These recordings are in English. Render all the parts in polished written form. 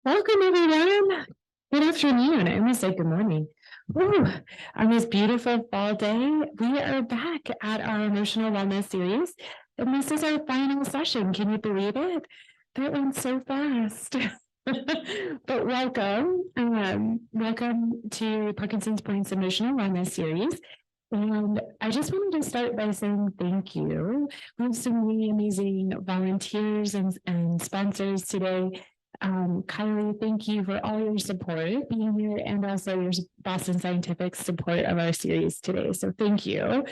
Welcome, everyone. Good afternoon. I almost said good morning. Woo. On this beautiful fall day, we are back at our emotional wellness series, and this is our final session. Can you believe it? That went so fast. But welcome. Welcome to Parkinson's Points Emotional Wellness Series. And I just wanted to start by saying thank you. We have some really amazing volunteers and sponsors today. Kylie, thank you for all your support being here and also your Boston Scientific support of our series today. So thank you.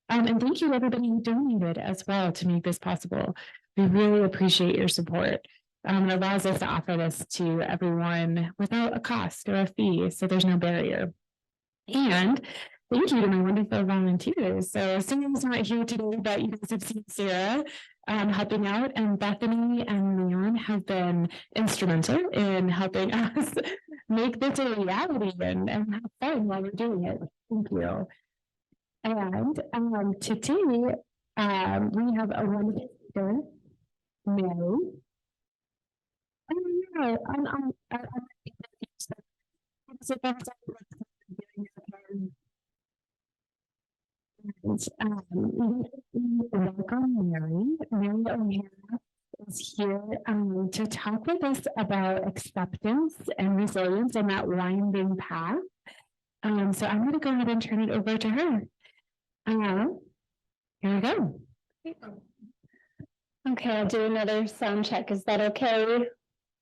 And thank you to everybody who donated as well to make this possible. We really appreciate your support. It allows us to offer this to everyone without a cost or a fee, so there's no barrier. And thank you to my wonderful volunteers. So Sarah's not here today, but you guys have seen Sarah helping out, and Bethany and Leon have been instrumental in helping us make this a reality and have fun while we're doing it. Thank you. And today we have a wonderful speaker, Mary. Welcome, Mary. Mary O'Hara is here to talk with us about acceptance and resilience and that winding path. So I'm going to go ahead and turn it over to her. Here we go. Okay, I'll do another sound check. Is that okay?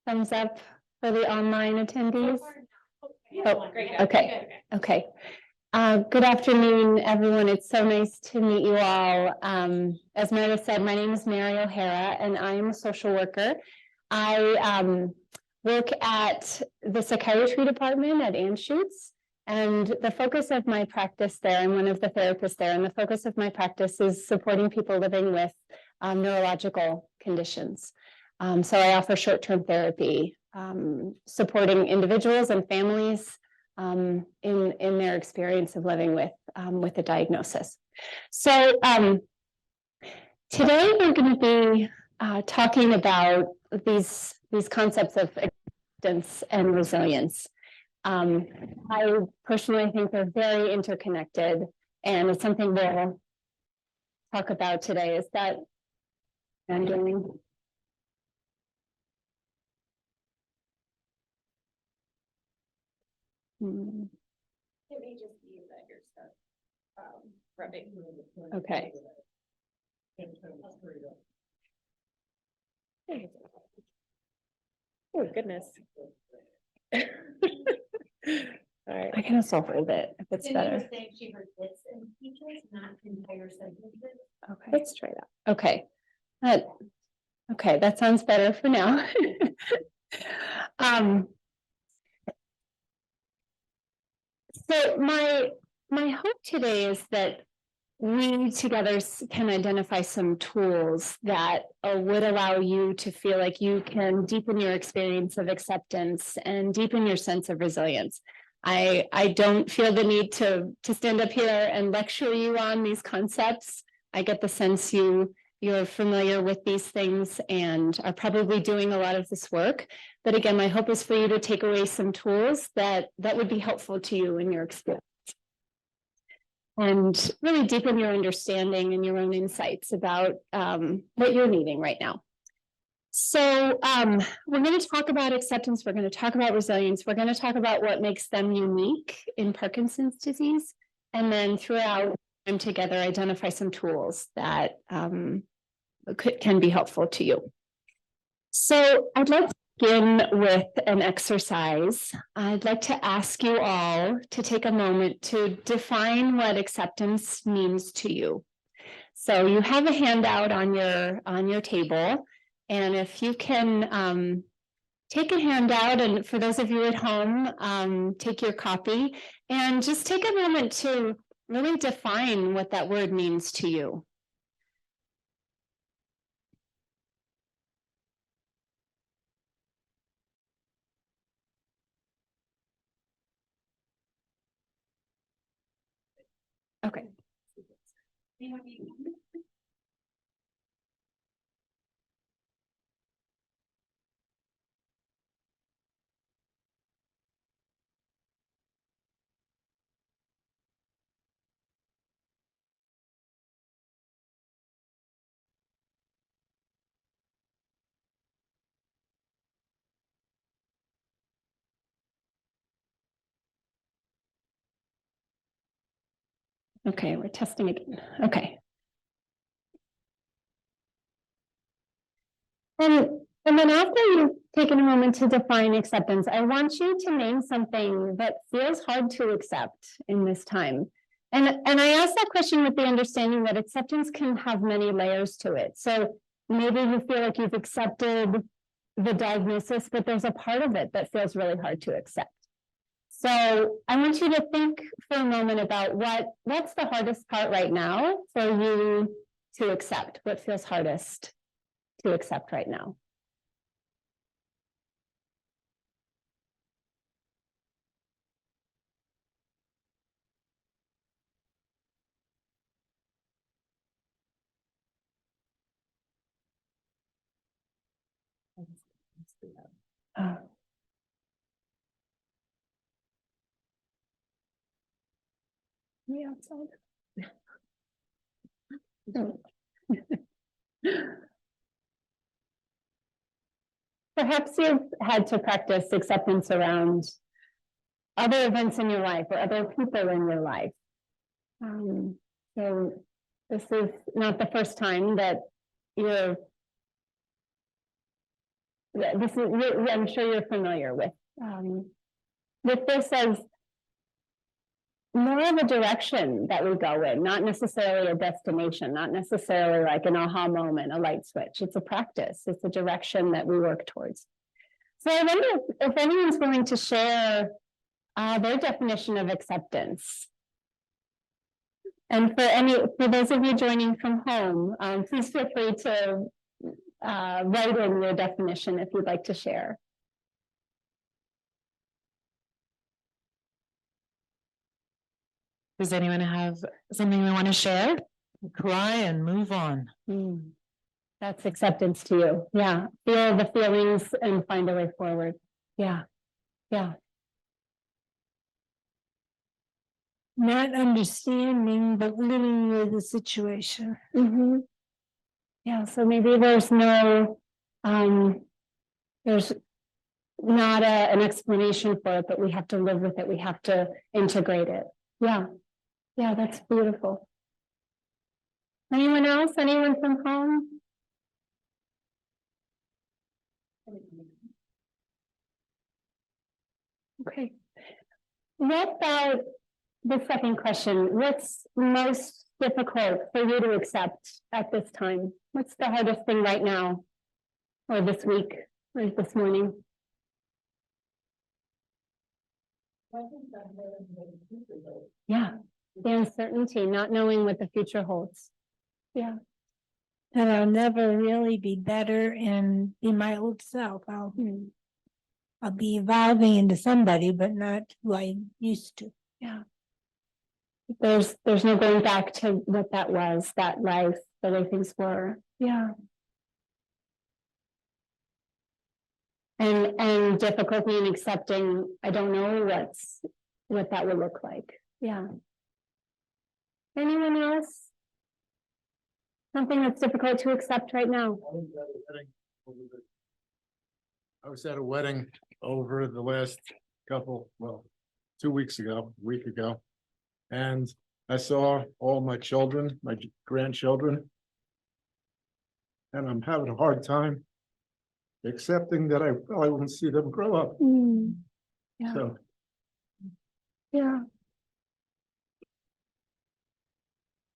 Thumbs up for the online attendees? Oh, okay. Okay. Good afternoon, everyone. It's so nice to meet you all. As Meredith said, my name is Mary O'Hara, and I am a social worker. I work at the psychiatry department at Anschutz, and the focus of my practice there, I'm one of the therapists there, and the focus of my practice is supporting people living with neurological conditions. So I offer short-term therapy, supporting individuals and families in their experience of living with a diagnosis. So today we're going to be talking about these concepts of acceptance and resilience. I personally think they're very interconnected, and it's something we'll talk about today. Is that I'm doing? It may just be that you're stuck rubbing. Okay. Oh, goodness. All right. I can also hold it if it's better. She heard bits and pieces, not entire sentences. Okay. Let's try that. Okay. Okay, that sounds better for now. So my hope today is that we together can identify some tools that would allow you to feel like you can deepen your experience of acceptance and deepen your sense of resilience. I don't feel the need to stand up here and lecture you on these concepts. I get the sense you're familiar with these things and are probably doing a lot of this work. But again, my hope is for you to take away some tools that would be helpful to you in your experience. And really deepen your understanding and your own insights about what you're needing right now. So we're going to talk about acceptance. We're going to talk about resilience. We're going to talk about what makes them unique in Parkinson's disease. And then throughout time together, identify some tools that can be helpful to you. So I'd like to begin with an exercise. I'd like to ask you all to take a moment to define what acceptance means to you. So you have a handout on your table, and if you can take a handout, and for those of you at home, take your copy and just take a moment to really define what that word means to you. Okay. Okay, we're testing again. Okay. And then after you've taken a moment to define acceptance, I want you to name something that feels hard to accept in this time. And I ask that question with the understanding that acceptance can have many layers to it. So maybe you feel like you've accepted the diagnosis, but there's a part of it that feels really hard to accept. So I want you to think for a moment about what's the hardest part right now for you to accept, what feels hardest to accept right now. Uh, Me outside. Perhaps you've had to practice acceptance around other events in your life or other people in your life. So this is not the first time that I'm sure you're familiar with this as more of a direction that we go in, not necessarily a destination, not necessarily like an aha moment, a light switch. It's a practice. It's a direction that we work towards. So I wonder if anyone's willing to share their definition of acceptance. And for those of you joining from home, please feel free to write in your definition if you'd like to share. Does anyone have something they want to share? Cry and move on. That's acceptance to you. Yeah. Feel the feelings and find a way forward. Yeah. Yeah. Not understanding, but living with the situation. Mm-hmm. Yeah. So maybe there's no, there's not an explanation for it, but we have to live with it. We have to integrate it. Yeah. Yeah. That's beautiful. Anyone else? Anyone from home? Okay. What about the second question? What's most difficult for you to accept at this time? What's the hardest thing right now, or this week, or this morning? Yeah, the uncertainty, not knowing what the future holds. Yeah. And I'll never really be better and be my old self. I'll be evolving into somebody, but not who I used to. Yeah. There's no going back to what that was, that life, the way things were. Yeah. And difficulty in accepting, I don't know what that would look like. Yeah. Anyone else? Something that's difficult to accept right now? I was at a wedding over the last a week ago, and I saw all my children, my grandchildren, and I'm having a hard time accepting that I probably won't see them grow up. Yeah. So Yeah.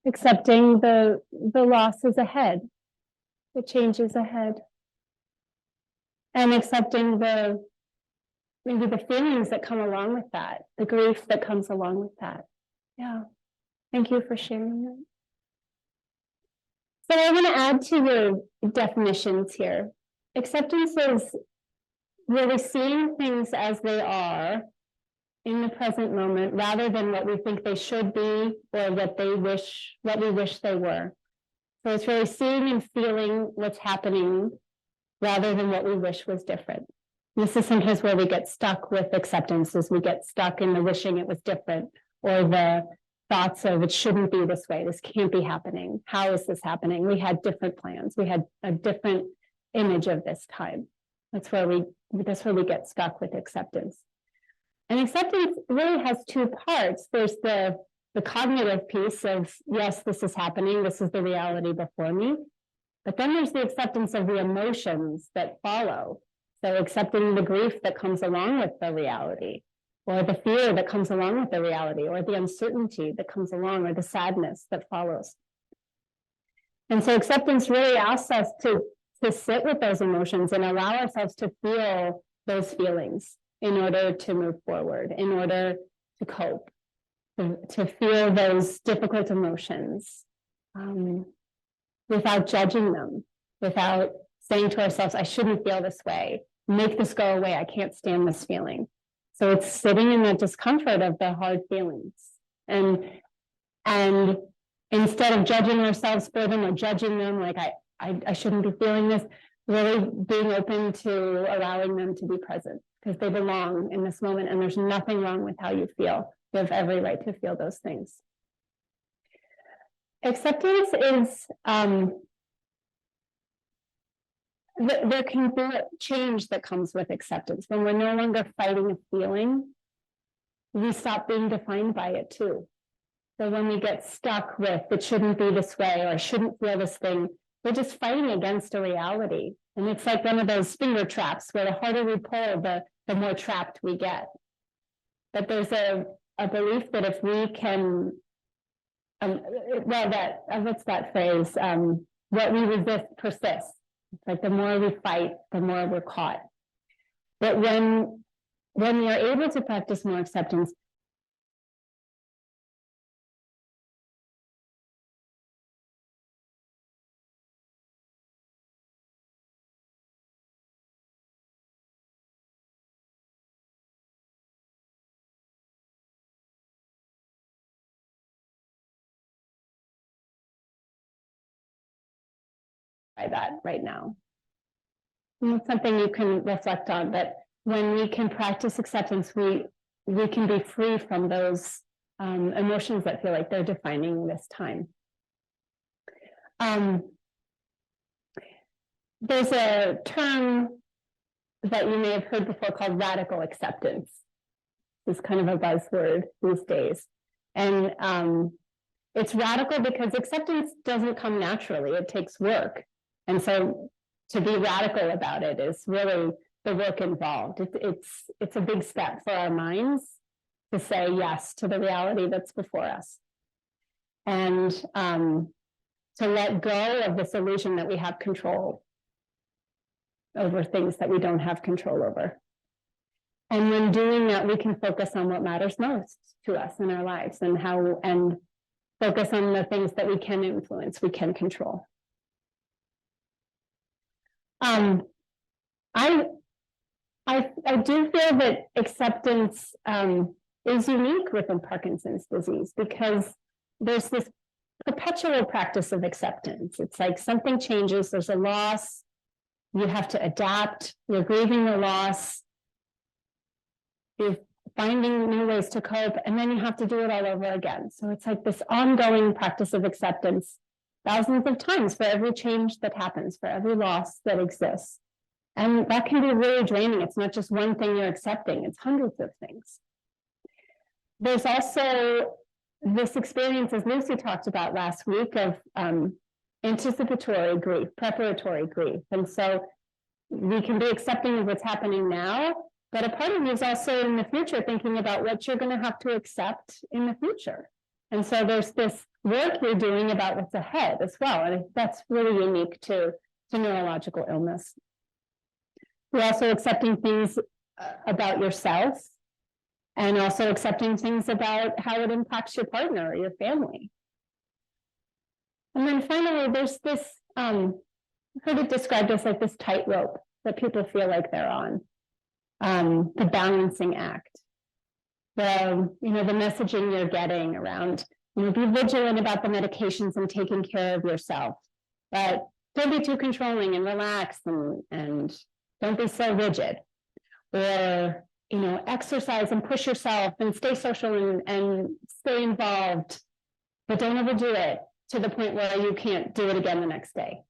Accepting the losses ahead, the changes ahead. And accepting maybe the feelings that come along with that, the grief that comes along with that. Yeah. Thank you for sharing that. So I want to add to your definitions here. Acceptance is really seeing things as they are in the present moment, rather than what we think they should be or what we wish they were. So it's really seeing and feeling what's happening rather than what we wish was different. This is sometimes where we get stuck with acceptance, is we get stuck in the wishing it was different, or the thoughts of it shouldn't be this way, this can't be happening, how is this happening? We had different plans, we had a different image of this time. That's where we get stuck with acceptance. And acceptance really has two parts. There's the the cognitive piece of, yes, this is happening, this is the reality before me. But then there's the acceptance of the emotions that follow. So accepting the grief that comes along with the reality, or the fear that comes along with the reality, or the uncertainty that comes along, or the sadness that follows. And so acceptance really asks us to sit with those emotions and allow ourselves to feel those feelings in order to move forward, in order to cope, to feel those difficult emotions without judging them, without saying to ourselves, I shouldn't feel this way, make this go away, I can't stand this feeling. So it's sitting in the discomfort of the hard feelings. And instead of judging ourselves for them or judging them like I shouldn't be feeling this, really being open to allowing them to be present because they belong in this moment and there's nothing wrong with how you feel. You have every right to feel those things. Acceptance is, there can be a change that comes with acceptance. When we're no longer fighting a feeling, we stop being defined by it too. So when we get stuck with it shouldn't be this way or I shouldn't feel this thing, we're just fighting against a reality. And it's like one of those finger traps where the harder we pull, the more trapped we get. But there's a belief that if we can, what's that phrase? What we resist persists. It's like the more we fight, the more we're caught. But when you're able to practice more acceptance, by that right now. And it's something you can reflect on, but when we can practice acceptance, we can be free from those emotions that feel like they're defining this time. There's a term that you may have heard before called radical acceptance. It's kind of a buzzword these days. And it's radical because acceptance doesn't come naturally, it takes work. And so to be radical about it is really the work involved. It's a big step for our minds to say yes to the reality that's before us. And to let go of this illusion that we have control over things that we don't have control over. And when doing that, we can focus on what matters most to us in our lives and focus on the things that we can influence, we can control. I do feel that acceptance is unique within Parkinson's disease because there's this perpetual practice of acceptance. It's like something changes, there's a loss, you have to adapt, you're grieving the loss, you're finding new ways to cope, and then you have to do it all over again. So it's like this ongoing practice of acceptance thousands of times for every change that happens, for every loss that exists. And that can be really draining. It's not just one thing you're accepting, it's hundreds of things. There's also this experience, as Lucy talked about last week, of anticipatory grief, preparatory grief. And so we can be accepting of what's happening now, but a part of you is also in the future thinking about what you're going to have to accept in the future. And so there's this work you're doing about what's ahead as well. And that's really unique to neurological illness. You're also accepting things about yourself and also accepting things about how it impacts your partner or your family. And then finally, there's this, I've heard it described as like this tightrope that people feel like they're on, the balancing act. The messaging you're getting around, be vigilant about the medications and taking care of yourself, but don't be too controlling and relax and don't be so rigid, or exercise and push yourself and stay social and stay involved, but don't overdo it to the point where you can't do it again the next day.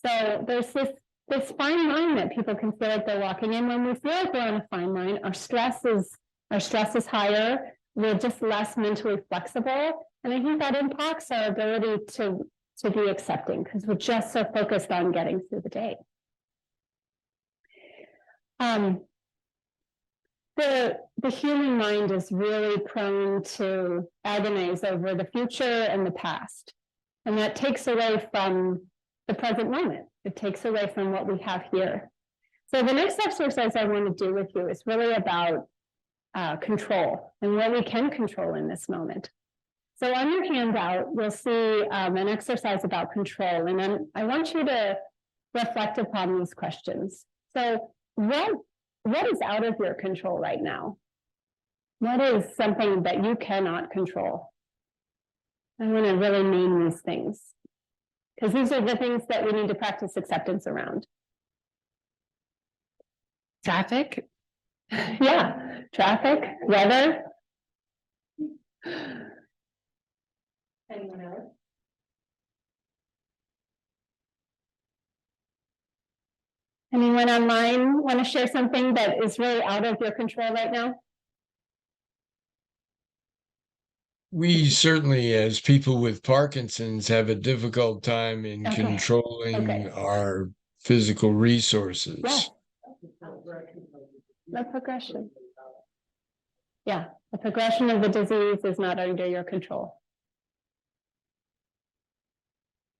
So there's this fine line that people can feel like they're walking in. When we feel like we're on a fine line, our stress is higher, we're just less mentally flexible. And I think that impacts our ability to be accepting because we're just so focused on getting through the day. The human mind is really prone to agonize over the future and the past. And that takes away from the present moment. It takes away from what we have here. So the next exercise I want to do with you is really about control and what we can control in this moment. So on your handout, you'll see an exercise about control, and then I want you to reflect upon these questions. So what is out of your control right now? What is something that you cannot control? I want to really name these things because these are the things that we need to practice acceptance around. Traffic. Yeah, traffic, weather. Anyone else? Anyone online want to share something that is really out of your control right now? We certainly, as people with Parkinson's, have a difficult time in Okay. controlling Okay. our physical resources. Yes. The progression. Yeah, the progression of the disease is not under your control.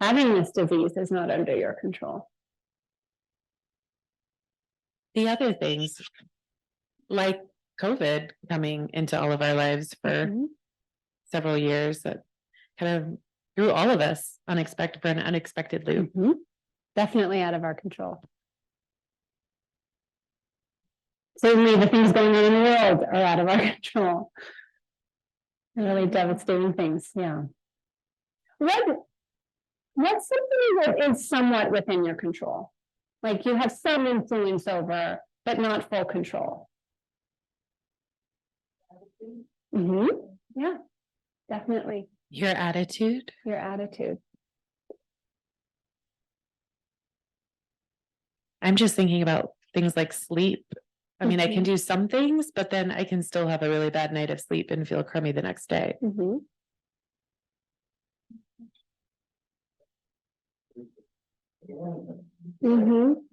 Having this disease is not under your control. The other things, like COVID coming into all of our lives for Mhm. several years, that kind of threw all of us for an unexpected loop. Mhm. Definitely out of our control. Certainly the things going on in the world are out of our control. Really devastating things, yeah. What's something that is somewhat within your control? Like you have some influence over, but not full control. Yeah, definitely. Your attitude. Your attitude. I'm just thinking about things like sleep. I mean, I can Mhm. do some things, but then I can still have a really bad night of sleep and feel crummy the next day. Mhm. Mhm.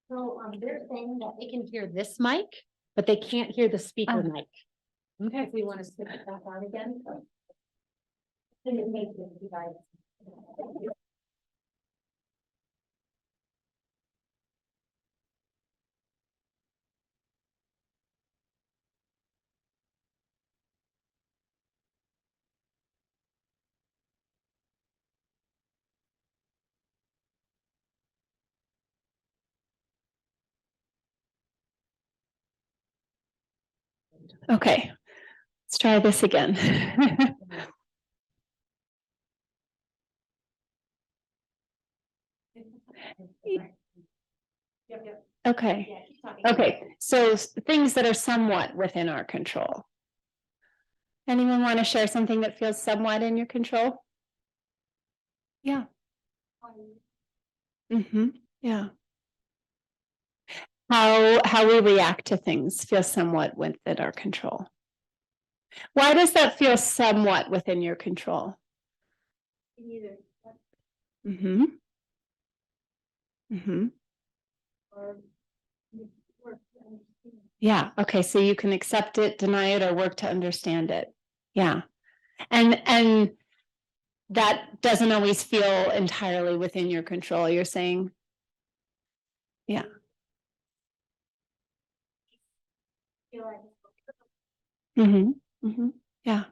So they're saying that they can hear this mic, but they can't hear the speaker Oh. mic. Okay, if we want to switch it back on again. Then it makes it divide. Okay, let's try this again. Okay. Yeah, keep talking. Okay, so things that are somewhat within our control. Anyone want to share something that feels somewhat in your control? Yeah. Yeah. How we react to things feels somewhat within our control. Why does that feel somewhat within your control? Mm-hmm. Mm-hmm. Yeah, okay, so you can accept it, deny it, or work to understand it. Yeah. And that doesn't always feel entirely within your control, you're saying? Yeah. Mm-hmm. Mm-hmm. Yeah.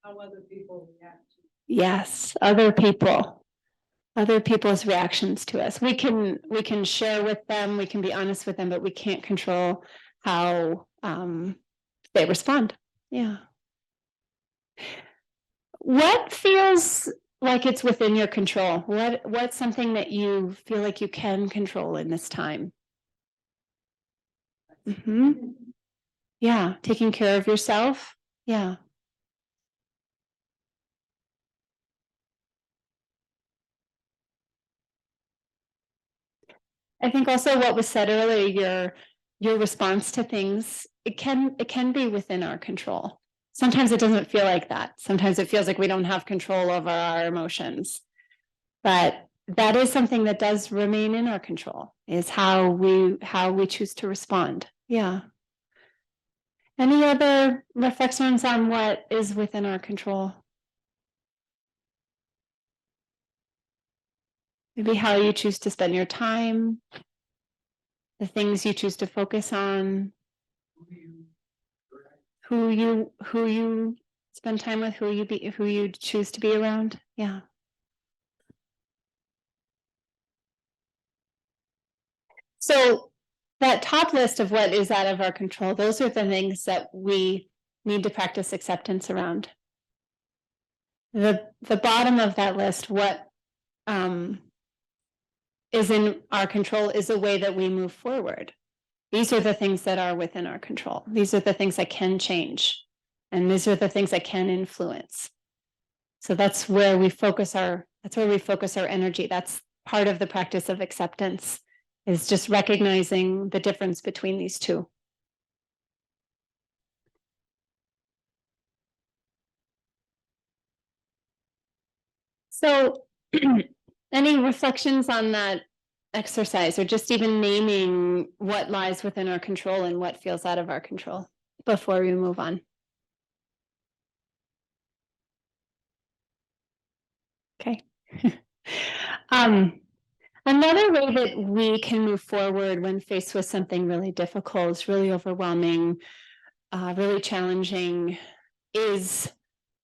How other people react. Yes, other people's reactions to us. We can share with them, we can be honest with them, but we can't control how they respond. Yeah. What feels like it's within your control? What's something that you feel like you can control in this time? Mm-hmm. Yeah, taking care of yourself. Yeah. I think also what was said earlier, your response to things it can be within our control. Sometimes it doesn't feel like that. Sometimes it feels like we don't have control over our emotions. But that is something that does remain in our control, is how we choose to respond. Yeah. Any other reflections on what is within our control? Maybe how you choose to spend your time, the things you choose to focus on, who you spend time with, who you choose to be around. Yeah. So that top list of what is out of our control, those are the things that we need to practice acceptance around. The bottom of that list, what is in our control, is the way that we move forward. These are the things that are within our control. These are the things that can change. And these are the things that can influence. So that's where we focus our energy. That's part of the practice of acceptance, is just recognizing the difference between these two. So any reflections on that exercise, or just even naming what lies within our control and what feels out of our control before we move on? Okay. Another way that we can move forward when faced with something really difficult, really overwhelming, really challenging, is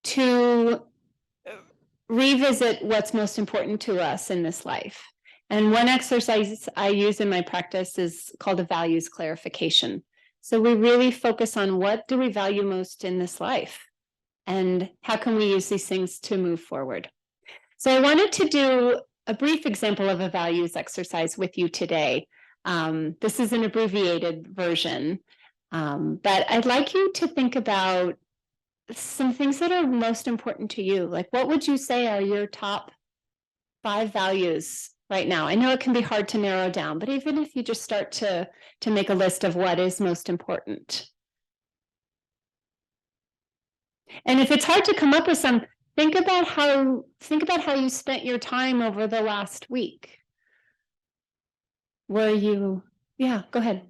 to revisit what's most important to us in this life. And one exercise I use in my practice is called a values clarification. So we really focus on, what do we value most in this life? And how can we use these things to move forward? So I wanted to do a brief example of a values exercise with you today. This is an abbreviated version, but I'd like you to think about some things that are most important to you. Like, what would you say are your top 5 values right now? I know it can be hard to narrow down, but even if you just start to make a list of what is most important. And if it's hard to come up with some, think about how you spent your time over the last week. Were you, yeah, go ahead.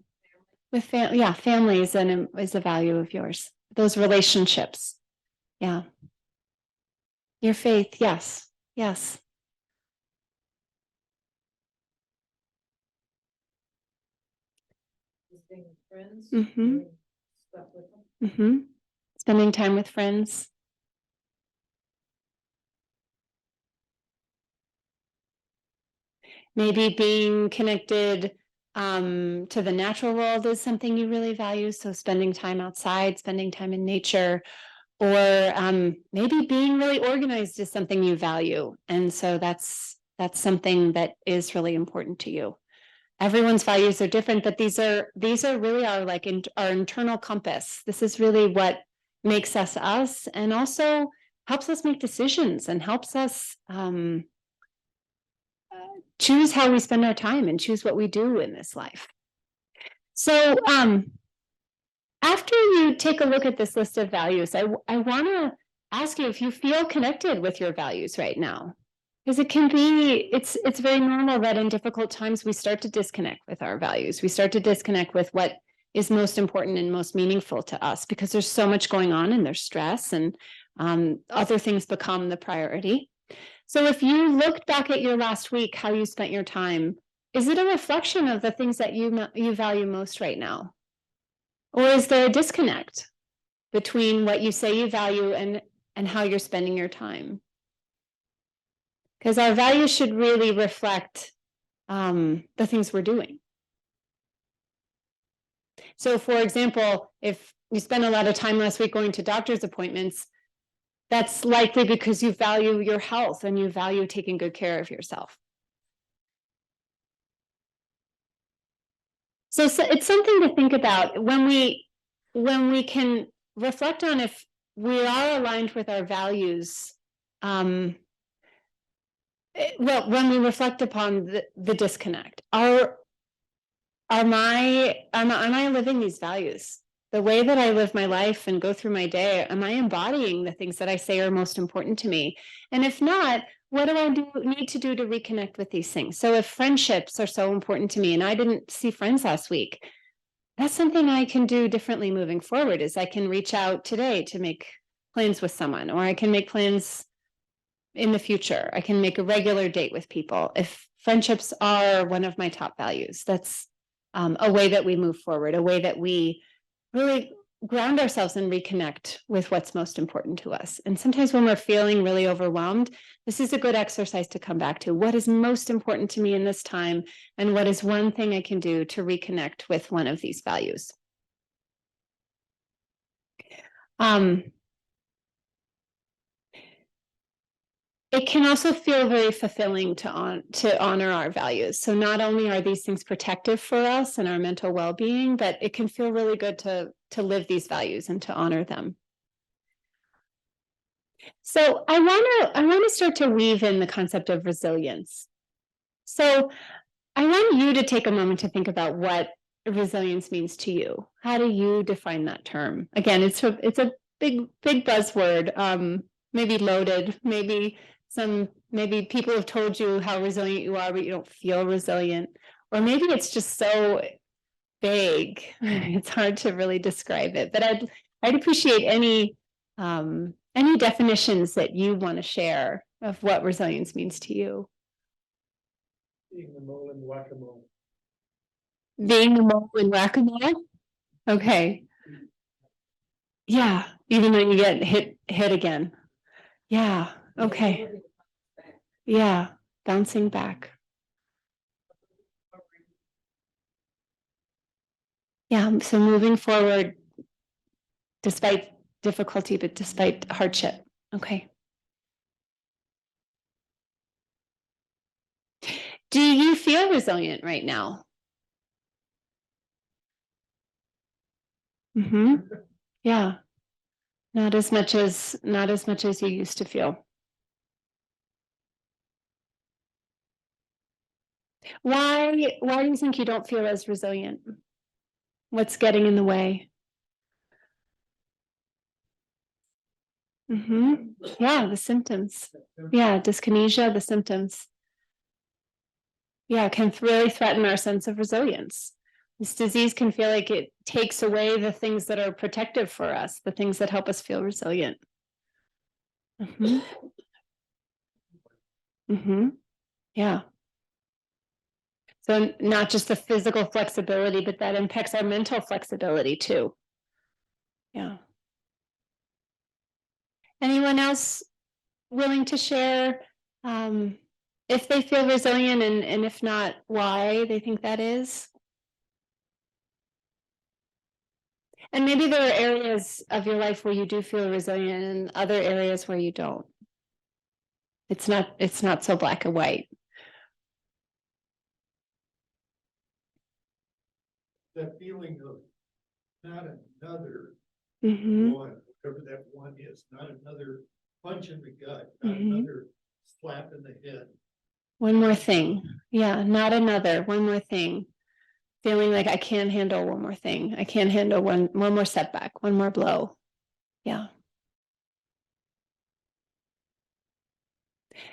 With family is a value of yours. Those relationships. Yeah. Your faith, yes. Yes. Mm-hmm. Mm-hmm. Spending time with friends. Maybe being connected to the natural world is something you really value. So spending time outside, spending time in nature, or maybe being really organized is something you value. And so that's something that is really important to you. Everyone's values are different, but these are really our our internal compass. This is really what makes us us, and also helps us make decisions and helps us choose how we spend our time and choose what we do in this life. So after you take a look at this list of values, I want to ask you if you feel connected with your values right now. Because it's very normal that in difficult times we start to disconnect with our values. We start to disconnect with what is most important and most meaningful to us, because there's so much going on and there's stress, and other things become the priority. So if you looked back at your last week, how you spent your time, is it a reflection of the things that you value most right now? Or is there a disconnect between what you say you value and how you're spending your time? Because our values should really reflect the things we're doing. So for example, if you spent a lot of time last week going to doctor's appointments, that's likely because you value your health and you value taking good care of yourself. So it's something to think about when we can reflect on if we are aligned with our values. Well, when we reflect upon the disconnect, am I living these values the way that I live my life and go through my day, am I embodying the things that I say are most important to me? And if not, what do I need to do to reconnect with these things? So if friendships are so important to me and I didn't see friends last week, that's something I can do differently moving forward, is I can reach out today to make plans with someone, or I can make plans in the future. I can make a regular date with people. If friendships are one of my top values, that's a way that we move forward, a way that we really ground ourselves and reconnect with what's most important to us. And sometimes when we're feeling really overwhelmed, this is a good exercise to come back to. What is most important to me in this time? And what is one thing I can do to reconnect with one of these values? It can also feel very fulfilling to honor our values. So not only are these things protective for us and our mental well-being, but it can feel really good to live these values and to honor them. So I want to start to weave in the concept of resilience. So I want you to take a moment to think about what resilience means to you. How do you define that term? Again, it's a big buzzword, maybe loaded, maybe people have told you how resilient you are, but you don't feel resilient. Or maybe it's just so vague. It's hard to really describe it. But I'd appreciate any definitions that you want to share of what resilience means to you. Being the mole in whack-a-mole. Being the mole in whack-a-mole? Okay. Yeah, even though you get hit again. Yeah, okay. Yeah, bouncing back. Yeah, so moving forward despite difficulty, but despite hardship. Okay. Do you feel resilient right now? Mm-hmm. Yeah. Not as much as you used to feel. Why do you think you don't feel as resilient? What's getting in the way? Mm-hmm. Yeah, the symptoms. Yeah, dyskinesia, the symptoms. Yeah, can really threaten our sense of resilience. This disease can feel like it takes away the things that are protective for us, the things that help us feel resilient. Mm-hmm. Mm-hmm. Yeah. So not just the physical flexibility, but that impacts our mental flexibility too. Yeah. Anyone else willing to share if they feel resilient, and if not, why they think that is? And maybe there are areas of your life where you do feel resilient and other areas where you don't. It's not so black and white. That feeling of not another Mm-hmm. one, whatever that one is, not another punch in the gut, not Mhm. another slap in the head. One more thing. Yeah, not another. One more thing. Feeling like I can't handle one more thing. I can't handle one more setback, one more blow. Yeah.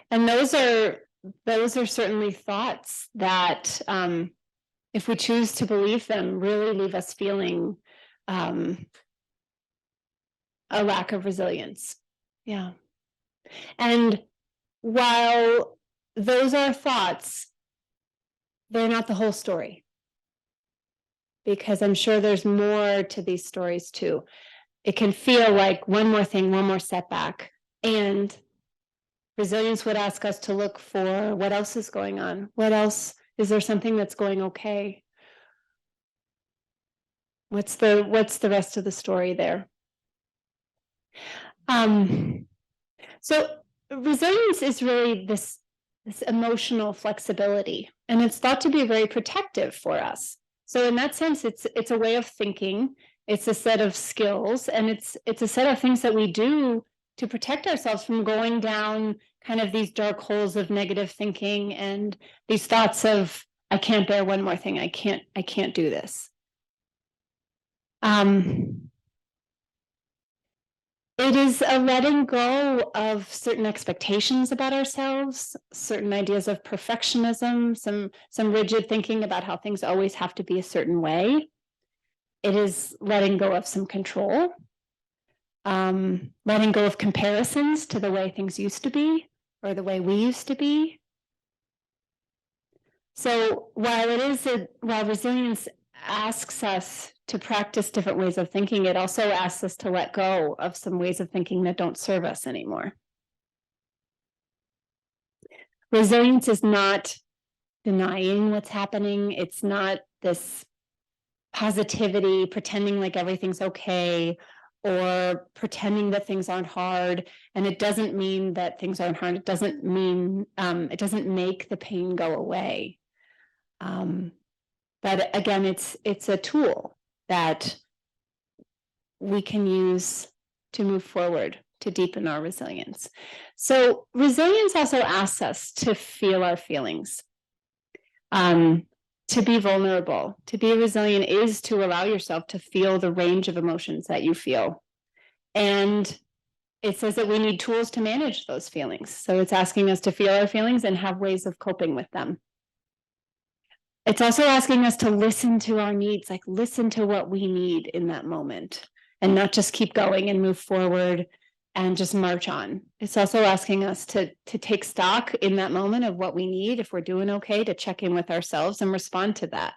And those are certainly thoughts that if we choose to believe them, really leave us feeling a lack of resilience. Yeah. And while those are thoughts, they're not the whole story. Because I'm sure there's more to these stories too. It can feel like one more thing, one more setback. And resilience would ask us to look for what else is going on. What else? Is there something that's going okay? What's the rest of the story there? So resilience is really this emotional flexibility, and it's thought to be very protective for us. So in that sense, it's a way of thinking, it's a set of skills, and it's a set of things that we do to protect ourselves from going down kind of these dark holes of negative thinking and these thoughts of, I can't bear one more thing, I can't do this. It is a letting go of certain expectations about ourselves, certain ideas of perfectionism, some rigid thinking about how things always have to be a certain way. It is letting go of some control, letting go of comparisons to the way things used to be or the way we used to be. So while resilience asks us to practice different ways of thinking, it also asks us to let go of some ways of thinking that don't serve us anymore. Resilience is not denying what's happening. It's not this positivity, pretending like everything's okay, or pretending that things aren't hard. And it doesn't mean that things aren't hard. It doesn't mean, it doesn't make the pain go away. But again, it's a tool that we can use to move forward, to deepen our resilience. So resilience also asks us to feel our feelings, to be vulnerable. To be resilient is to allow yourself to feel the range of emotions that you feel. And it says that we need tools to manage those feelings. So it's asking us to feel our feelings and have ways of coping with them. It's also asking us to listen to our needs, like listen to what we need in that moment and not just keep going and move forward and just march on. It's also asking us to take stock in that moment of what we need, if we're doing okay, to check in with ourselves and respond to that.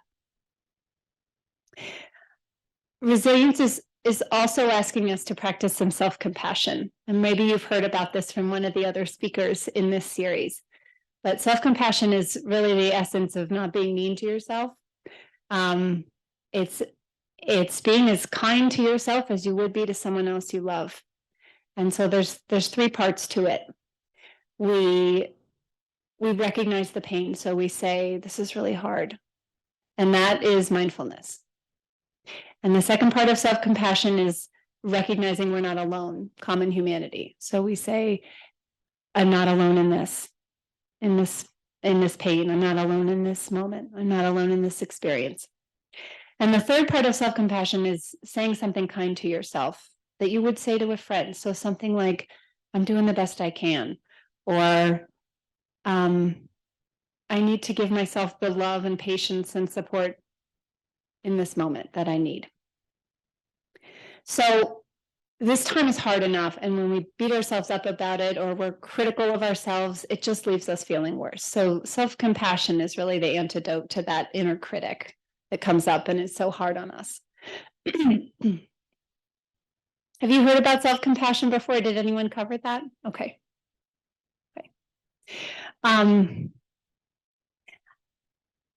Resilience is also asking us to practice some self-compassion. And maybe you've heard about this from one of the other speakers in this series. But self-compassion is really the essence of not being mean to yourself. It's being as kind to yourself as you would be to someone else you love. And so there's three parts to it. We recognize the pain, so we say, this is really hard. And that is mindfulness. And the second part of self-compassion is recognizing we're not alone, common humanity. So we say, I'm not alone in this pain. I'm not alone in this moment. I'm not alone in this experience. And the third part of self-compassion is saying something kind to yourself that you would say to a friend. So something like, I'm doing the best I can, or I need to give myself the love and patience and support in this moment that I need. So this time is hard enough, and when we beat ourselves up about it or we're critical of ourselves, it just leaves us feeling worse. So self-compassion is really the antidote to that inner critic that comes up and is so hard on us. Have you heard about self-compassion before? Did anyone cover that? Okay.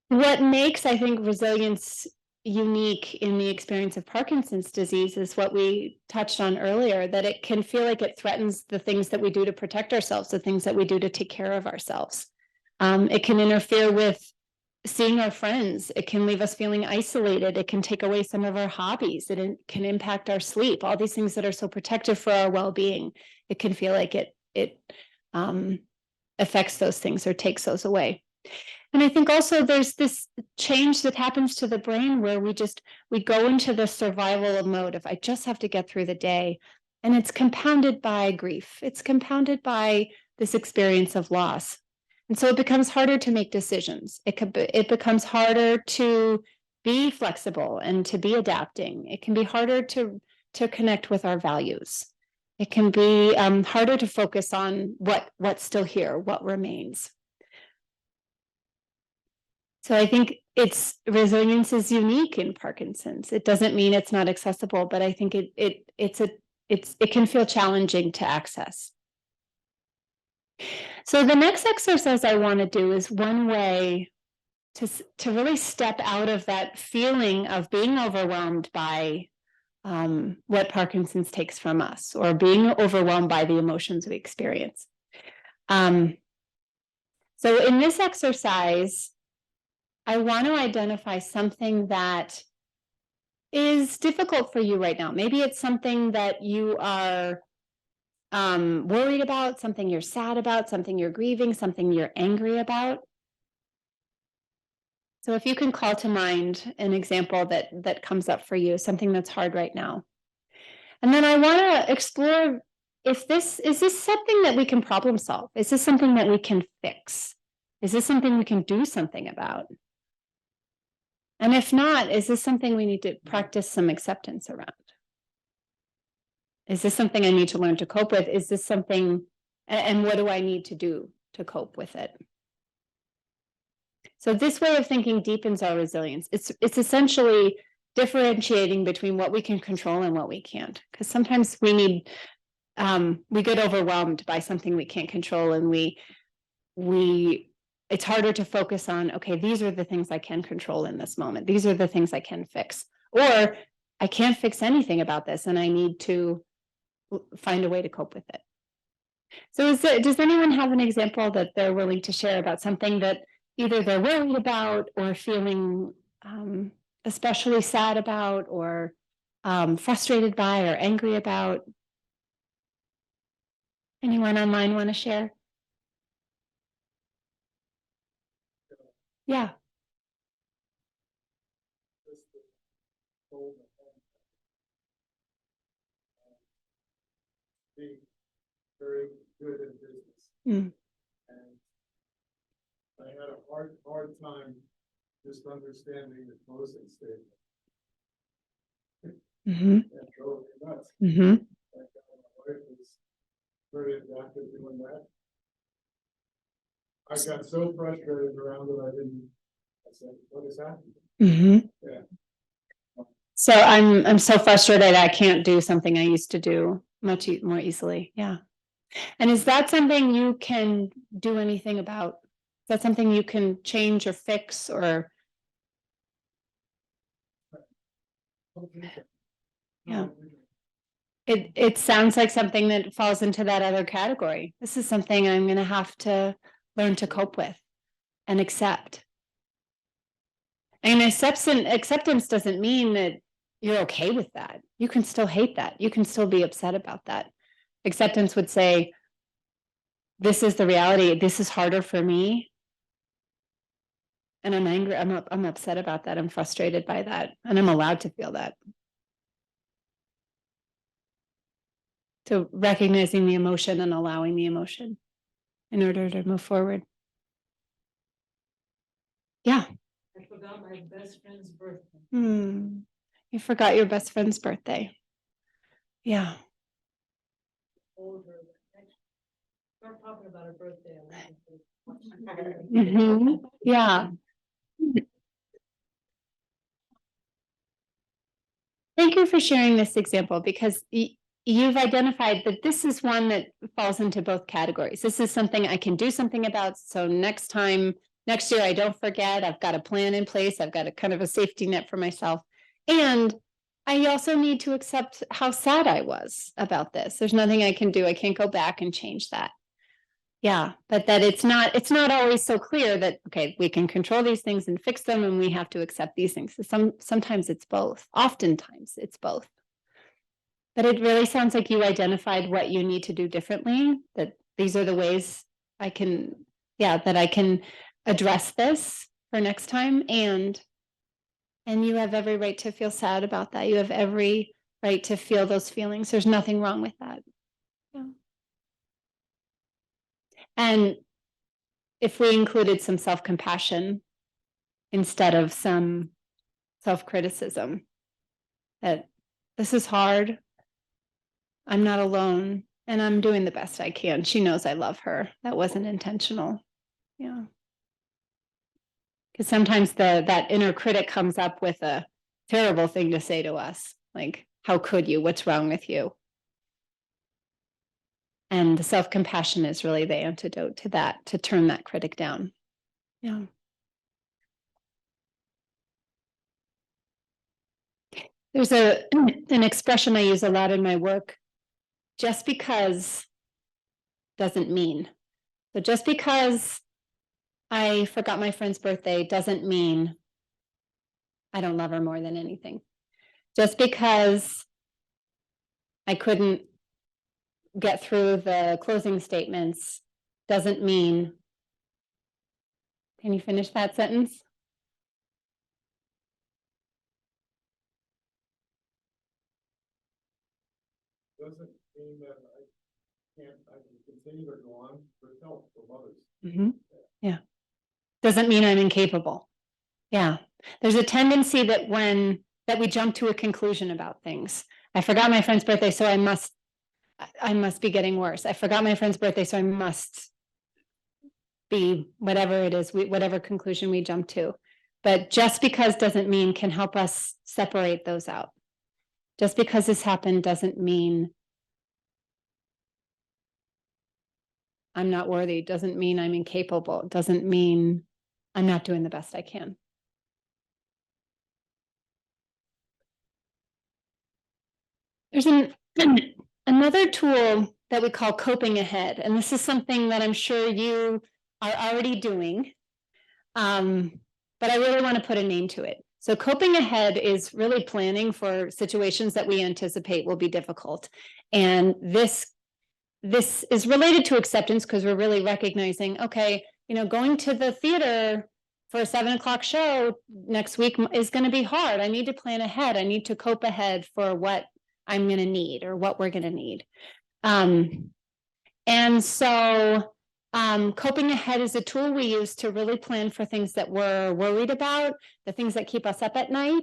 What makes, I think, resilience unique in the experience of Parkinson's disease is what we touched on earlier, that it can feel like it threatens the things that we do to protect ourselves, the things that we do to take care of ourselves. It can interfere with seeing our friends. It can leave us feeling isolated. It can take away some of our hobbies. It can impact our sleep, all these things that are so protective for our well-being. It can feel like it affects those things or takes those away. And I think also there's this change that happens to the brain where we go into the survival mode of, I just have to get through the day. And it's compounded by grief. It's compounded by this experience of loss. And so it becomes harder to make decisions. It becomes harder to be flexible and to be adapting. It can be harder to connect with our values. It can be harder to focus on what's still here, what remains. So I think resilience is unique in Parkinson's. It doesn't mean it's not accessible, but I think it can feel challenging to access. So the next exercise I want to do is one way to really step out of that feeling of being overwhelmed by what Parkinson's takes from us, or being overwhelmed by the emotions we experience. So in this exercise, I want to identify something that is difficult for you right now. Maybe it's something that you are worried about, something you're sad about, something you're grieving, something you're angry about. So if you can call to mind an example that comes up for you, something that's hard right now. And then I want to explore if is this something that we can problem solve? Is this something that we can fix? Is this something we can do something about? And if not, is this something we need to practice some acceptance around? Is this something I need to learn to cope with? Is this something, and what do I need to do to cope with it? So this way of thinking deepens our resilience. It's essentially differentiating between what we can control and what we can't. Because sometimes we need, we get overwhelmed by something we can't control, and it's harder to focus on, okay, these are the things I can control in this moment. These are the things I can fix. Or I can't fix anything about this, and I need to find a way to cope with it. So does anyone have an example that they're willing to share about something that either they're worried about or feeling especially sad about, or frustrated by, or angry about? Anyone online want to share? Yeah. Being very good in business. Mm. And I had a hard time just understanding the closing statement. Mm-hmm. That drove me nuts. Mm-hmm. My wife was very adapted doing that. I got so frustrated around it, I said, what is happening? Mm-hmm. Yeah. So I'm so frustrated I can't do something I used to do much more easily. Yeah. And is that something you can do anything about? Is that something you can change or fix, or? Yeah. It sounds like something that falls into that other category. This is something I'm going to have to learn to cope with and accept. And acceptance doesn't mean that you're okay with that. You can still hate that. You can still be upset about that. Acceptance would say, this is the reality. This is harder for me. And I'm angry. I'm upset about that. I'm frustrated by that. And I'm allowed to feel that. So recognizing the emotion and allowing the emotion in order to move forward. Yeah. I forgot my best friend's birthday. You forgot your best friend's birthday. Yeah. Told her that start talking about her birthday. Yeah. Thank you for sharing this example, because you've identified that this is one that falls into both categories. This is something I can do something about. So next year, I don't forget. I've got a plan in place. I've got a kind of a safety net for myself. And I also need to accept how sad I was about this. There's nothing I can do. I can't go back and change that. Yeah, but that it's not always so clear that, okay, we can control these things and fix them, and we have to accept these things. Sometimes it's both. Oftentimes it's both. But it really sounds like you identified what you need to do differently, that these are the ways I can address this for next time. And you have every right to feel sad about that. You have every right to feel those feelings. There's nothing wrong with that. Yeah. And if we included some self-compassion instead of some self-criticism, that this is hard, I'm not alone, and I'm doing the best I can. She knows I love her. That wasn't intentional. Yeah. Because sometimes that inner critic comes up with a terrible thing to say to us, like, how could you? What's wrong with you? And the self-compassion is really the antidote to that, to turn that critic down. Yeah. There's an expression I use a lot in my work. Just because doesn't mean. So just because I forgot my friend's birthday doesn't mean I don't love her more than anything. Just because I couldn't get through the closing statements doesn't mean. Can you finish that sentence? continue to go on with help from others. Yeah. Doesn't mean I'm incapable. Yeah. There's a tendency that that we jump to a conclusion about things. I forgot my friend's birthday, so I must be getting worse. I forgot my friend's birthday, so I must be whatever it is, whatever conclusion we jump to. But just because doesn't mean can help us separate those out. Just because this happened doesn't mean I'm not worthy, doesn't mean I'm incapable, doesn't mean I'm not doing the best I can. There's another tool that we call coping ahead, and this is something that I'm sure you are already doing, but I really want to put a name to it. So coping ahead is really planning for situations that we anticipate will be difficult. And this is related to acceptance because we're really recognizing, okay, going to the theater for a 7 o'clock show next week is going to be hard. I need to plan ahead. I need to cope ahead for what I'm going to need or what we're going to need. And so coping ahead is a tool we use to really plan for things that we're worried about, the things that keep us up at night,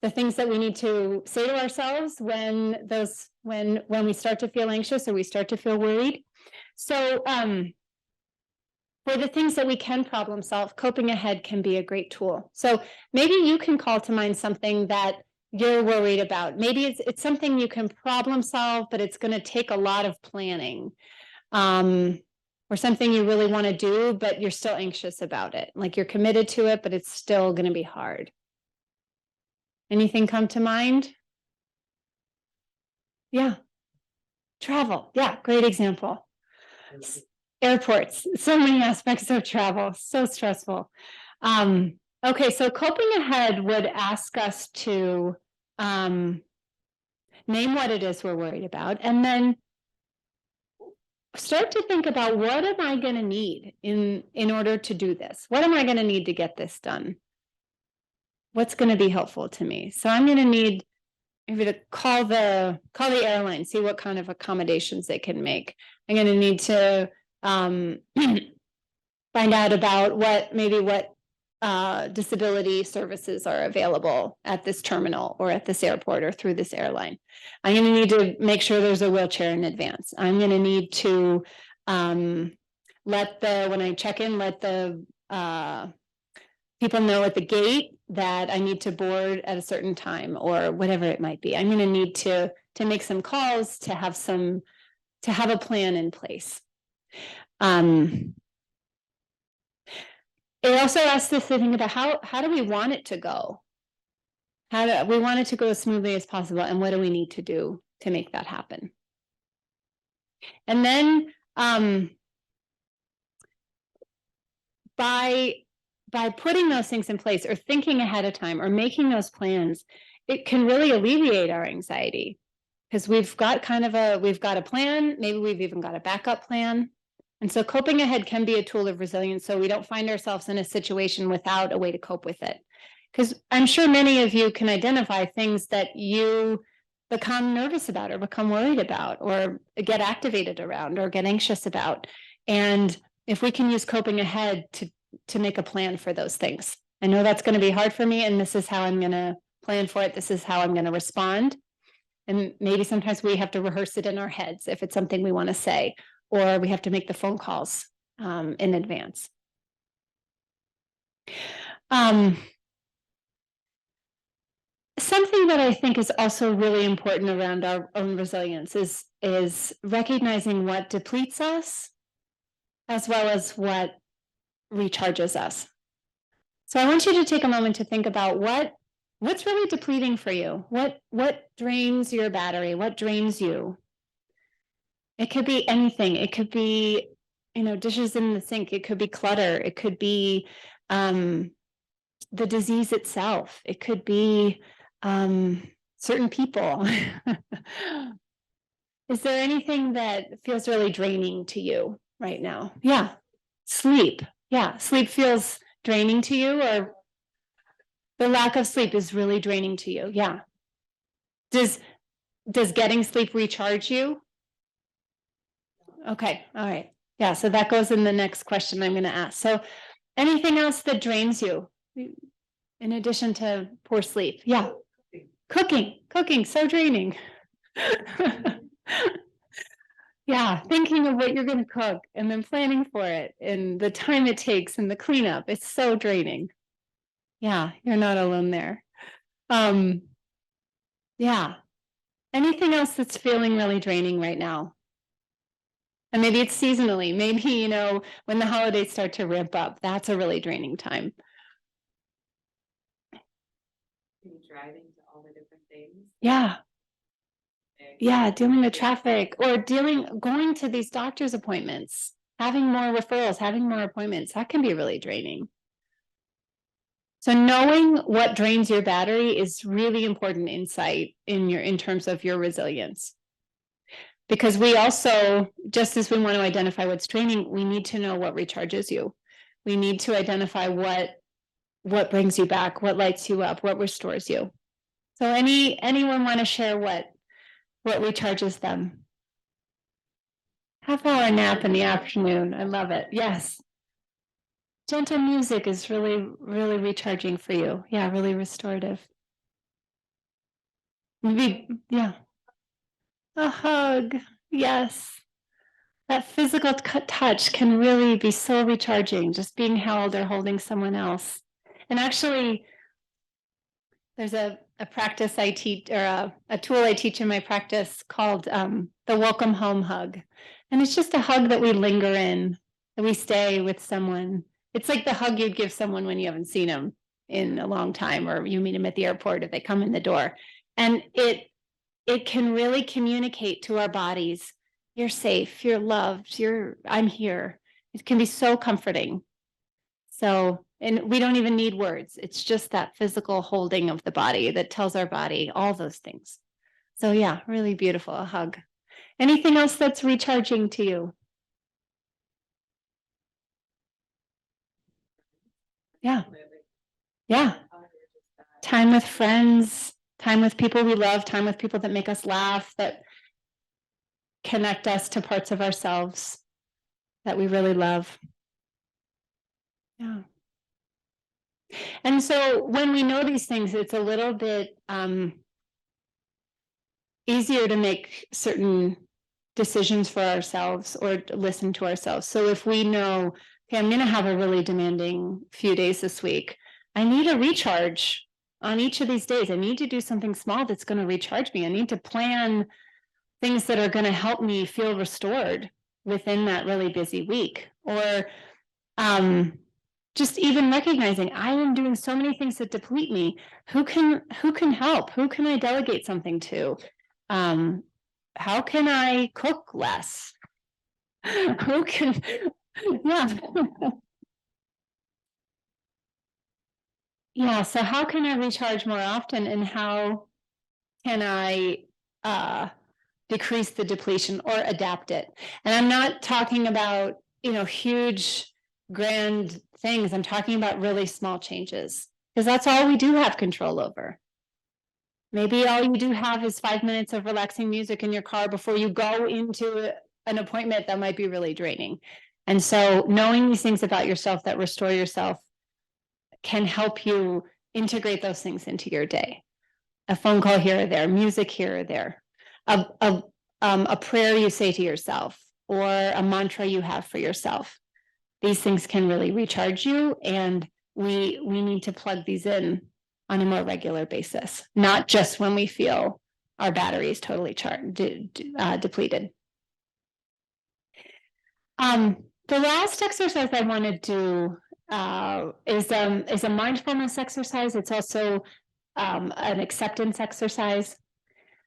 the things that we need to say to ourselves when we start to feel anxious or we start to feel worried. So for the things that we can problem solve, coping ahead can be a great tool. So maybe you can call to mind something that you're worried about. Maybe it's something you can problem solve, but it's going to take a lot of planning. Or something you really want to do, but you're still anxious about it. Like you're committed to it, but it's still going to be hard. Anything come to mind? Yeah. Travel. Yeah, great example. Airports, so many aspects of travel, so stressful. Okay, so coping ahead would ask us to name what it is we're worried about, and then start to think about what am I going to need in order to do this? What am I going to need to get this done? What's going to be helpful to me? So I'm going to need maybe to call the airline, see what kind of accommodations they can make. I'm going to need to find out about what disability services are available at this terminal or at this airport or through this airline. I'm going to need to make sure there's a wheelchair in advance. I'm going to need to when I check in, let the people know at the gate that I need to board at a certain time or whatever it might be. I'm going to need to make some calls to have a plan in place. It also asks us to think about how do we want it to go? How do we want it to go as smoothly as possible, and what do we need to do to make that happen? And then by putting those things in place or thinking ahead of time or making those plans, it can really alleviate our anxiety because we've got a plan, maybe we've even got a backup plan. And so coping ahead can be a tool of resilience so we don't find ourselves in a situation without a way to cope with it. Because I'm sure many of you can identify things that you become nervous about or become worried about or get activated around or get anxious about. And if we can use coping ahead to make a plan for those things. I know that's going to be hard for me, and this is how I'm going to plan for it. This is how I'm going to respond. And maybe sometimes we have to rehearse it in our heads if it's something we want to say, or we have to make the phone calls in advance. Something that I think is also really important around our own resilience is recognizing what depletes us as well as what recharges us. So I want you to take a moment to think about what's really depleting for you. What drains your battery? What drains you? It could be anything. It could be, dishes in the sink. It could be clutter. It could be the disease itself. It could be certain people. Is there anything that feels really draining to you right now? Yeah. Sleep. Yeah. Sleep feels draining to you, or the lack of sleep is really draining to you. Yeah. Does getting sleep recharge you? Okay, all right. Yeah, so that goes in the next question I'm gonna ask. So anything else that drains you? In addition to poor sleep? Yeah. Cooking, so draining. Yeah, thinking of what you're gonna cook and then planning for it and the time it takes and the cleanup, it's so draining. Yeah, you're not alone there. Yeah. Anything else that's feeling really draining right now? And maybe it's seasonally, maybe, you know, when the holidays start to ramp up, that's a really draining time. Driving to all the different things. Yeah. Yeah, dealing with traffic or going to these doctor's appointments, having more referrals, having more appointments, that can be really draining. So knowing what drains your battery is really important insight in terms of your resilience. Because we also, just as we want to identify what's draining, we need to know what recharges you. We need to identify what brings you back, what lights you up, what restores you. So anyone want to share what recharges them? Half-hour nap in the afternoon. I love it. Yes. Gentle music is really, really recharging for you. Yeah, really restorative. Maybe, yeah. A hug. Yes. That physical touch can really be so recharging, just being held or holding someone else. And actually, there's a practice I teach, or a tool I teach in my practice called the welcome home hug. And it's just a hug that we linger in, that we stay with someone. It's like the hug you'd give someone when you haven't seen them in a long time, or you meet them at the airport if they come in the door. And it can really communicate to our bodies, you're safe, you're loved, I'm here. It can be so comforting. So, and we don't even need words. It's just that physical holding of the body that tells our body all those things. So yeah, really beautiful, a hug. Anything else that's recharging to you? Yeah. Yeah. Time with friends, time with people we love, time with people that make us laugh, that connect us to parts of ourselves that we really love. Yeah. And so when we know these things, it's a little bit easier to make certain decisions for ourselves or listen to ourselves. So if we know, okay, I'm going to have a really demanding few days this week, I need a recharge on each of these days. I need to do something small that's going to recharge me. I need to plan things that are going to help me feel restored within that really busy week. Or just even recognizing I am doing so many things that deplete me. Who can help? Who can I delegate something to? How can I cook less? Who can, yeah. Yeah, so how can I recharge more often, and how can I decrease the depletion or adapt it? And I'm not talking about, you know, huge, grand things. I'm talking about really small changes, because that's all we do have control over. Maybe all you do have is 5 minutes of relaxing music in your car before you go into an appointment that might be really draining. And so knowing these things about yourself that restore yourself can help you integrate those things into your day. A phone call here or there, music here or there, a prayer you say to yourself, or a mantra you have for yourself. These things can really recharge you, and we need to plug these in on a more regular basis, not just when we feel our battery is totally depleted. The last exercise I want to do is a mindfulness exercise. It's also an acceptance exercise.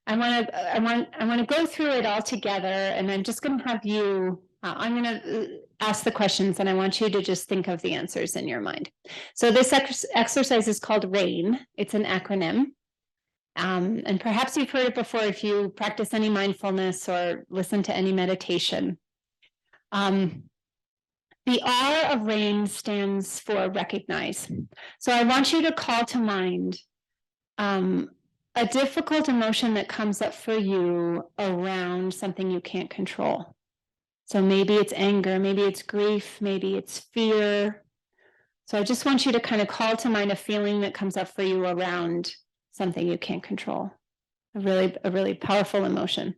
I want to go through it all together, and I'm just going to have you. I'm going to ask the questions, and I want you to just think of the answers in your mind. So this exercise is called RAIN. It's an acronym. And perhaps you've heard it before if you practice any mindfulness or listen to any meditation. The R of RAIN stands for recognize. So I want you to call to mind a difficult emotion that comes up for you around something you can't control. So maybe it's anger, maybe it's grief, maybe it's fear. So I just want you to kind of call to mind a feeling that comes up for you around something you can't control. A really powerful emotion.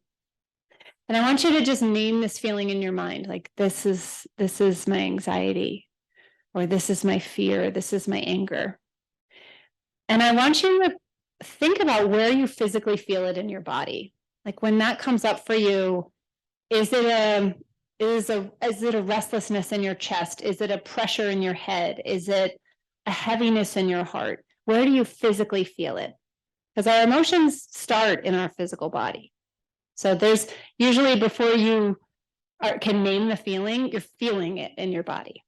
And I want you to just name this feeling in your mind, like this is my anxiety, or this is my fear, this is my anger. And I want you to think about where you physically feel it in your body. Like when that comes up for you, is it a restlessness in your chest? Is it a pressure in your head? Is it a heaviness in your heart? Where do you physically feel it? Because our emotions start in our physical body. So there's usually, before you can name the feeling, you're feeling it in your body.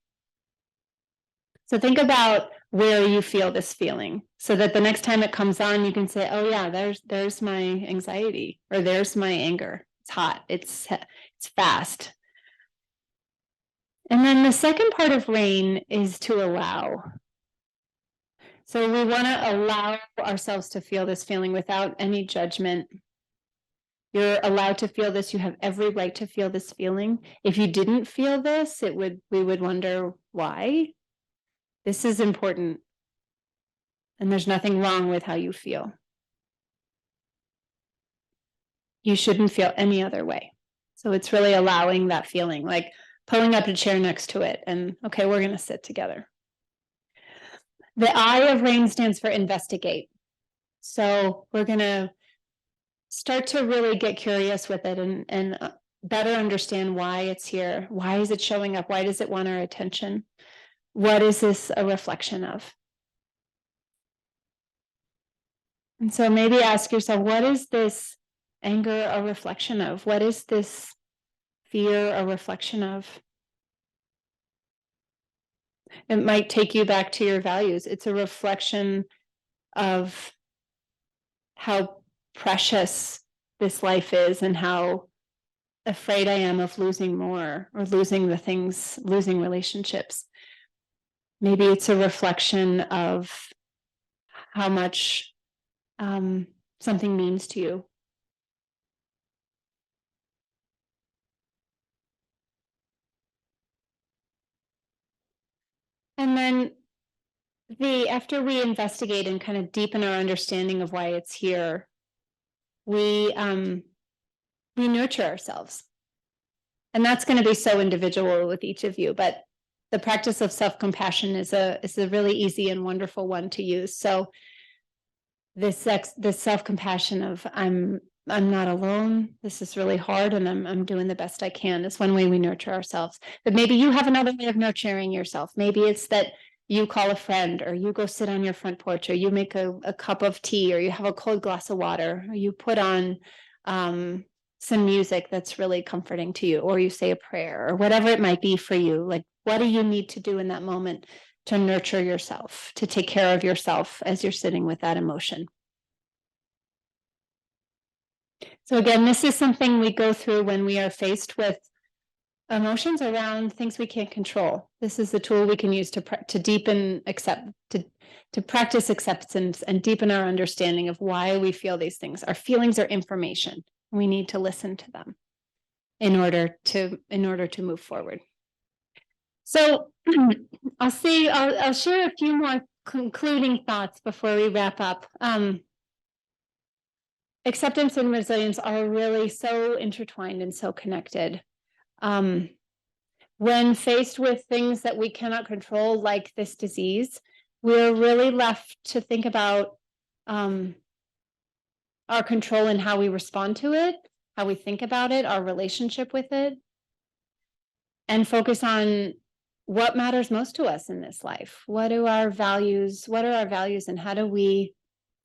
So think about where you feel this feeling, so that the next time it comes on, you can say, oh yeah, there's my anxiety, or there's my anger. It's hot, it's fast. And then the second part of RAIN is to allow. So we want to allow ourselves to feel this feeling without any judgment. You're allowed to feel this. You have every right to feel this feeling. If you didn't feel this, we would wonder why. This is important. And there's nothing wrong with how you feel. You shouldn't feel any other way. So it's really allowing that feeling, like pulling up a chair next to it and, okay, we're going to sit together. The I of RAIN stands for investigate. So we're going to start to really get curious with it and better understand why it's here. Why is it showing up? Why does it want our attention? What is this a reflection of? And so maybe ask yourself, what is this anger a reflection of? What is this fear a reflection of? It might take you back to your values. It's a reflection of how precious this life is and how afraid I am of losing more, or losing the things, losing relationships. Maybe it's a reflection of how much something means to you. And then after we investigate and kind of deepen our understanding of why it's here, we nurture ourselves. And that's going to be so individual with each of you, but the practice of self-compassion is a really easy and wonderful one to use. So this self-compassion of I'm not alone. This is really hard, and I'm doing the best I can. Is one way we nurture ourselves. But maybe you have another way of nurturing yourself. Maybe it's that you call a friend, or you go sit on your front porch, or you make a cup of tea, or you have a cold glass of water, or you put on some music that's really comforting to you, or you say a prayer, or whatever it might be for you. Like, what do you need to do in that moment to nurture yourself, to take care of yourself as you're sitting with that emotion? So again, this is something we go through when we are faced with emotions around things we can't control. This is the tool we can use to deepen to practice acceptance and deepen our understanding of why we feel these things. Our feelings are information. We need to listen to them in order to move forward. So I'll share a few more concluding thoughts before we wrap up. Acceptance and resilience are really so intertwined and so connected. When faced with things that we cannot control, like this disease, we're really left to think about our control and how we respond to it, how we think about it, our relationship with it, and focus on what matters most to us in this life. What are our values, and how do we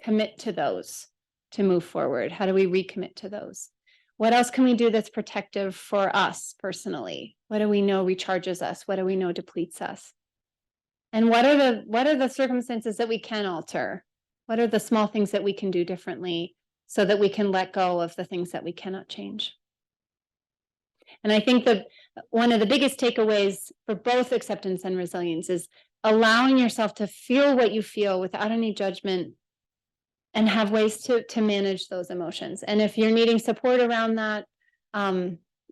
commit to those to move forward? How do we recommit to those? What else can we do that's protective for us personally? What do we know recharges us? What do we know depletes us? And what are the circumstances that we can alter? What are the small things that we can do differently so that we can let go of the things that we cannot change? And I think that one of the biggest takeaways for both acceptance and resilience is allowing yourself to feel what you feel without any judgment, and have ways to manage those emotions. And if you're needing support around that,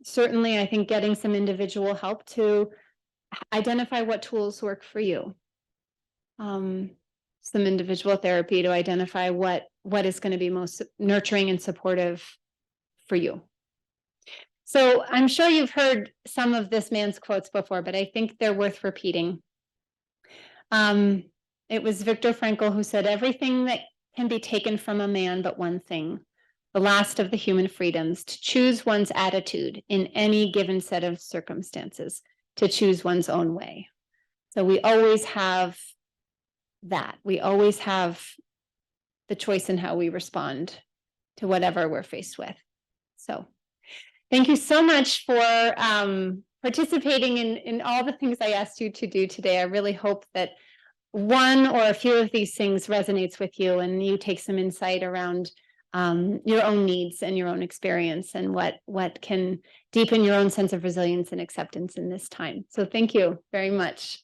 certainly, I think getting some individual help to identify what tools work for you. Some individual therapy to identify what is going to be most nurturing and supportive for you. So I'm sure you've heard some of this man's quotes before, but I think they're worth repeating. It was Viktor Frankl who said, "Everything that can be taken from a man but one thing, the last of the human freedoms, to choose one's attitude in any given set of circumstances, to choose one's own way." So we always have that. We always have the choice in how we respond to whatever we're faced with. So thank you so much for participating in all the things I asked you to do today. I really hope that one or a few of these things resonates with you and you take some insight around your own needs and your own experience and what can deepen your own sense of resilience and acceptance in this time. So thank you very much.